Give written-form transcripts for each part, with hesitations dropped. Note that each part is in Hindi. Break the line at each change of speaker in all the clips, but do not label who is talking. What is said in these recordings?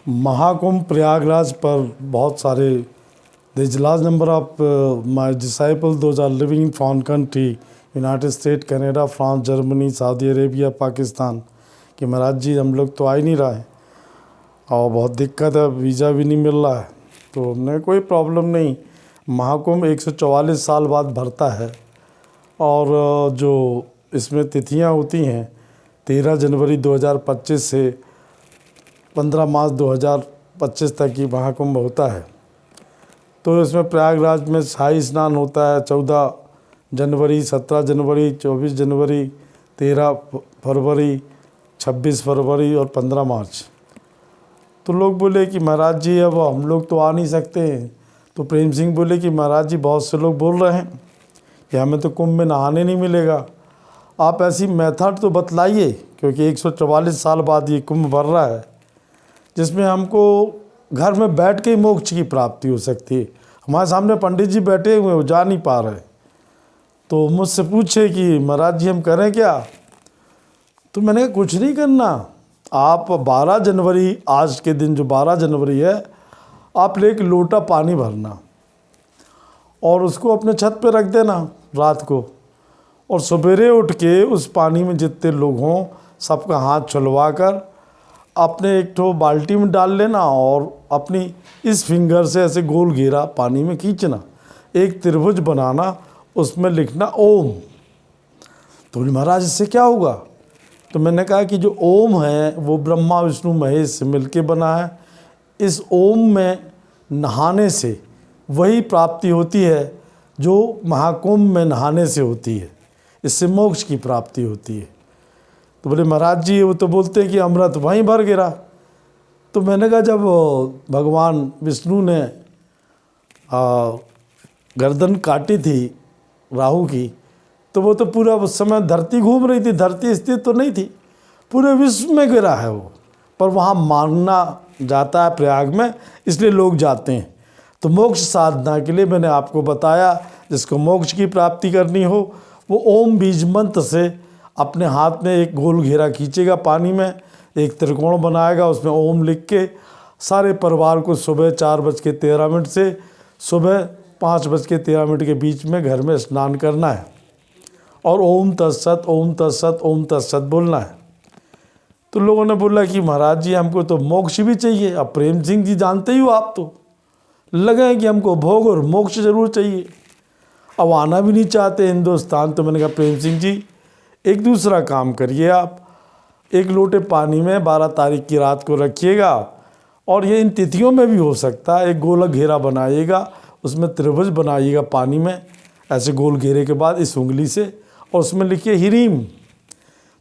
महाकुंभ प्रयागराज पर बहुत सारे there is large number of my disciples, those are living in foreign country, United state, Canada, France, Germany, Saudi Arabia, Pakistan कि महाराज जी हम लोग तो आ ही नहीं रहा है और बहुत दिक्कत है, वीज़ा भी नहीं मिल रहा है। तो हमने कोई प्रॉब्लम नहीं, महाकुंभ 144 साल बाद भरता है और जो इसमें तिथियां होती हैं 13 जनवरी 2025 से 15 मार्च 2025 तक की महाकुंभ होता है। तो इसमें प्रयागराज में शाही स्नान होता है 14 जनवरी, 17 जनवरी, 24 जनवरी, 13 फरवरी, 26 फरवरी और 15 मार्च। तो लोग बोले कि महाराज जी अब हम लोग तो आ नहीं सकते हैं। तो प्रेम सिंह बोले कि महाराज जी बहुत से लोग बोल रहे हैं कि हमें तो कुंभ में नहाने नहीं मिलेगा, आप ऐसी मेथड तो बतलाइए, क्योंकि 144 साल बाद ये कुंभ भर रहा है जिसमें हमको घर में बैठ के ही मोक्ष की प्राप्ति हो सकती है। हमारे सामने पंडित जी बैठे हुए वो जा नहीं पा रहे, तो मुझसे पूछे कि महाराज जी हम करें क्या। तो मैंने कहा कुछ नहीं करना, आप 12 जनवरी आज के दिन जो 12 जनवरी है आप एक लोटा पानी भरना और उसको अपने छत पे रख देना रात को, और सवेरे उठ के उस पानी में जितने लोग हों सबका हाथ छुलवा कर अपने एक ठो बाल्टी में डाल लेना और अपनी इस फिंगर से ऐसे गोल घेरा पानी में खींचना, एक त्रिभुज बनाना, उसमें लिखना ओम। तो महाराज इससे क्या होगा। तो मैंने कहा कि जो ओम है वो ब्रह्मा विष्णु महेश से मिलके बना है। इस ओम में नहाने से वही प्राप्ति होती है जो महाकुंभ में नहाने से होती है, इससे मोक्ष की प्राप्ति होती है। तो बोले महाराज जी वो तो बोलते हैं कि अमृत वहीं भर गिरा। तो मैंने कहा जब भगवान विष्णु ने गर्दन काटी थी राहु की, तो वो तो पूरा उस समय धरती घूम रही थी, धरती स्थिर तो नहीं थी, पूरे विश्व में गिरा है वो, पर वहाँ मानना जाता है प्रयाग में, इसलिए लोग जाते हैं। तो मोक्ष साधना के लिए मैंने आपको बताया, जिसको मोक्ष की प्राप्ति करनी हो वो ओम बीज मंत्र से अपने हाथ में एक गोल घेरा खींचेगा, पानी में एक त्रिकोण बनाएगा, उसमें ओम लिख के सारे परिवार को सुबह 4:13 से सुबह 5:13 के बीच में घर में स्नान करना है और ओम तत्सत ओम तत्सत ओम तत्सत बोलना है। तो लोगों ने बोला कि महाराज जी हमको तो मोक्ष भी चाहिए। अब प्रेम सिंह जी जानते ही हो आप, तो लगे कि हमको भोग और मोक्ष जरूर चाहिए, अब आना भी नहीं चाहते हिंदुस्तान। तो मैंने कहा प्रेम सिंह जी एक दूसरा काम करिए, आप एक लोटे पानी में 12 तारीख की रात को रखिएगा, और ये इन तिथियों में भी हो सकता है, एक गोला घेरा बनाइएगा, उसमें त्रिभुज बनाइएगा पानी में, ऐसे गोल घेरे के बाद इस उंगली से, और उसमें लिखिए ह्रीम।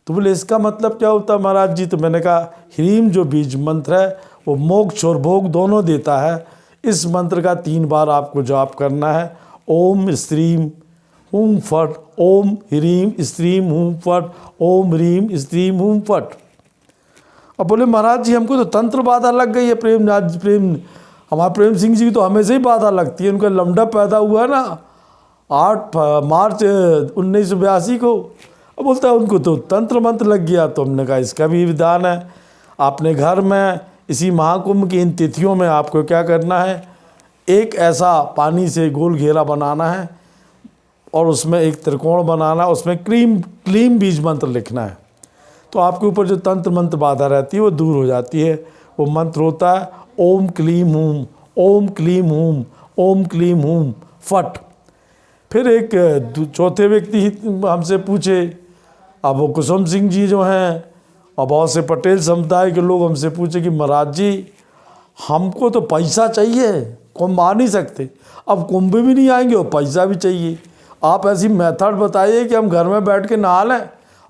तो बोले इसका मतलब क्या होता है महाराज जी। तो मैंने कहा ह्रीम जो बीज मंत्र है वो मोक्ष और भोग दोनों देता है। इस मंत्र का 3 बार आपको जाप करना है, ओम स्त्रीम हूम फट, ओम ह्रीम स्त्रीम हूम फट, ओम ह्रीम स्त्रीम हूम फट। अब बोले महाराज जी हमको तो तंत्र बाधा लग गई है। हमारे प्रेम सिंह जी की तो हमेशा ही बाधा लगती है, उनका लमडा पैदा हुआ है ना 8 मार्च 1982 को। अब बोलता है उनको तो तंत्र मंत्र लग गया। तो हमने कहा इसका भी विधान है, आपने घर में इसी महाकुंभ की इन तिथियों में आपको क्या करना है, एक ऐसा पानी से गोल घेरा बनाना है और उसमें एक त्रिकोण बनाना, उसमें क्लीम बीज मंत्र लिखना है। तो आपके ऊपर जो तंत्र मंत्र बाधा रहती है वो दूर हो जाती है। वो मंत्र होता है ओम क्लीम हूम, ओम क्लीम हूम, ओम क्लीम हूम फट। फिर एक चौथे व्यक्ति हमसे पूछे, अब वो कुसुम सिंह जी जो हैं और बहुत से पटेल समुदाय के लोग हमसे पूछे कि महाराज जी हमको तो पैसा चाहिए, कुंभ आ नहीं सकते, अब कुंभ भी नहीं आएंगे और पैसा भी चाहिए, आप ऐसी मेथड बताइए कि हम घर में बैठ के नहा लें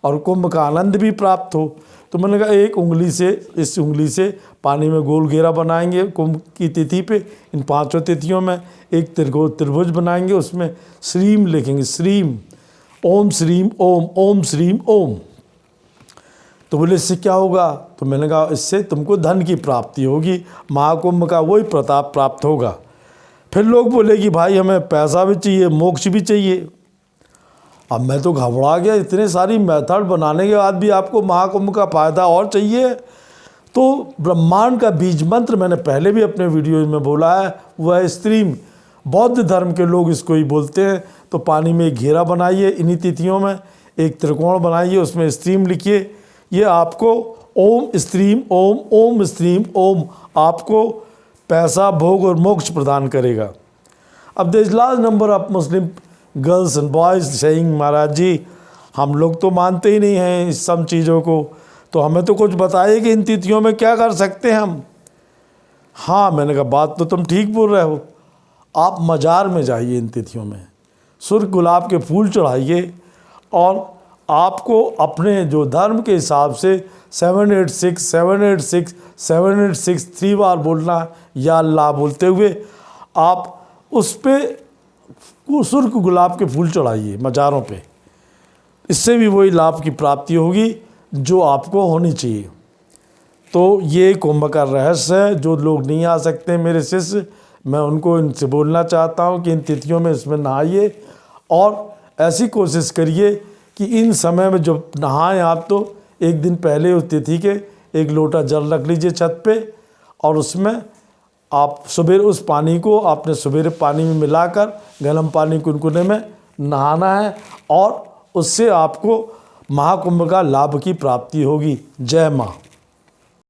और कुंभ का आनंद भी प्राप्त हो। तो मैंने कहा एक उंगली से, इस उंगली से पानी में गोल घेरा बनाएंगे कुंभ की तिथि पे, इन 5 तिथियों में एक त्रिभुज बनाएंगे, उसमें श्रीम लिखेंगे, श्रीम ओम श्रीम ओम, ओम श्रीम ओम। तो बोले इससे क्या होगा। तो मैंने कहा इससे तुमको धन की प्राप्ति होगी, महाकुंभ का वही प्रताप प्राप्त होगा। फिर लोग बोले कि भाई हमें पैसा भी चाहिए, मोक्ष भी चाहिए। अब मैं तो घबरा गया, इतने सारी मेथड बनाने के बाद भी आपको महाकुंभ का फ़ायदा और चाहिए। तो ब्रह्मांड का बीज मंत्र मैंने पहले भी अपने वीडियो में बोला है, वह है स्त्रीम। बौद्ध धर्म के लोग इसको ही बोलते हैं। तो पानी में एक घेरा बनाइए, इन्हीं तिथियों में एक त्रिकोण बनाइए, उसमें स्त्रीम लिखिए। ये आपको ओम स्त्रीम ओम ओम स्त्रीम ओम आपको पैसा, भोग और मोक्ष प्रदान करेगा। अब there is large number of Muslim girls and boys saying, Maharaj ji हम लोग तो मानते ही नहीं हैं इस सब चीज़ों को, तो हमें तो कुछ बताइए कि इन तिथियों में क्या कर सकते हैं हम। हाँ, मैंने कहा बात तो तुम ठीक बोल रहे हो। आप मज़ार में जाइए इन तिथियों में, सुर्ख गुलाब के फूल चढ़ाइए और आपको अपने जो धर्म के हिसाब से 786 786 786 3 बार बोलना या अल्लाह बोलते हुए आप उस पर सुर्ख गुलाब के फूल चढ़ाइए मज़ारों पे। इससे भी वही लाभ की प्राप्ति होगी जो आपको होनी चाहिए। तो ये कुंभ का रहस्य है। जो लोग नहीं आ सकते मेरे शिष्य, मैं उनको इनसे बोलना चाहता हूँ कि इन तिथियों में इसमें नहाइए और ऐसी कोशिश करिए कि इन समय में जब नहाएं आप तो एक दिन पहले उस तिथि के एक लोटा जल रख लीजिए छत पे और उसमें आप सवेरे उस पानी को आपने सवेरे पानी में मिलाकर गर्म पानी कुनकुने में नहाना है और उससे आपको महाकुंभ का लाभ की प्राप्ति होगी। जय माँ।